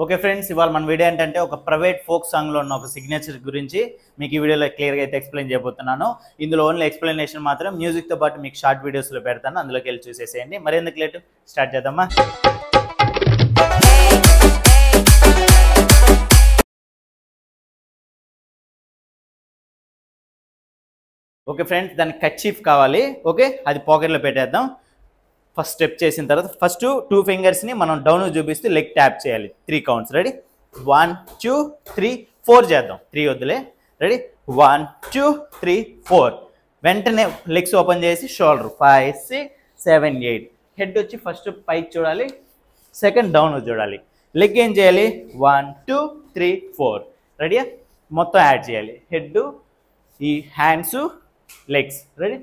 Okay friends, ఇవాళ మన video ఏంటంటే ఒక ప్రైవేట్ ఫోక్ సాంగ్లో ఉన్న ఒక సిగ్నేచర్ గురించి మీకు ఈ వీడియోలో క్లియర్గా అయితే ఎక్స్ప్లెయిన్ చేయబోతున్నాను. ఇందులో ఓన్లీ ఎక్స్ప్లెనేషన్ మాత్రం, మ్యూజిక్తో పాటు మీకు షార్ట్ వీడియోస్లో పెడతాను, అందులోకి వెళ్ళి చూసేసేయండి. మరెందుకు లేటు, స్టార్ట్ చేద్దామా? ఓకే ఫ్రెండ్స్, దానికి కర్చీఫ్ కావాలి. ఓకే, అది పాకెట్లో పెట్టేద్దాం. ఫస్ట్ స్టెప్ చేసిన తర్వాత ఫస్ట్ 2 ఫింగర్స్ని మనం డౌన్ చూపిస్తూ లెగ్ ట్యాప్ చేయాలి. 3 కౌంట్స్. రెడీ? 1 2 3 4 చేద్దాం. 3 వద్దులే. రెడీ? 1 2 3 4. వెంటనే లెగ్స్ ఓపెన్ చేసి షోల్డర్ 5 6 7 8. హెడ్ వచ్చి ఫస్ట్ పైకి చూడాలి, సెకండ్ డౌన్ చూడాలి. లెగ్ ఏం చేయాలి? 1 2 3 4. రెడీయా? మొత్తం యాడ్ చేయాలి. హెడ్, ఈ హ్యాండ్స్, లెగ్స్. రెడీ?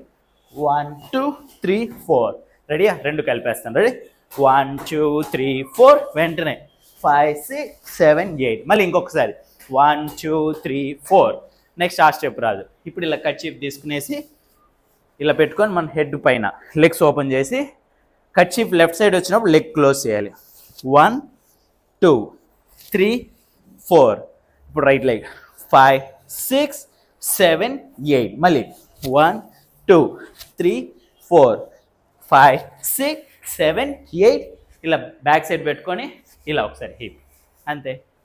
1 2 3 4. రెడీయా? రెండు కలిపేస్తాను. రెడీ? 1 2 3 4. వెంటనే 5 6 7 8. మళ్ళీ ఇంకొకసారి 1 2 3 4. నెక్స్ట్ ఆ స్టెప్ రాదు. ఇప్పుడు ఇలా కర్చీఫ్ తీసుకునేసి ఇలా పెట్టుకొని మన హెడ్ పైన లెగ్స్ ఓపెన్ చేసి కర్చీఫ్ లెఫ్ట్ సైడ్ వచ్చినప్పుడు లెగ్ క్లోజ్ చేయాలి. 1 2 3 4. ఇప్పుడు రైట్ లెగ్ 5 6 7 8. మళ్ళీ 1 2 3 4 5 6 7 8. ఇలా బ్యాక్ సైడ్ పెట్టుకొని ఇలా ఒకసారి హిప్. అంతే.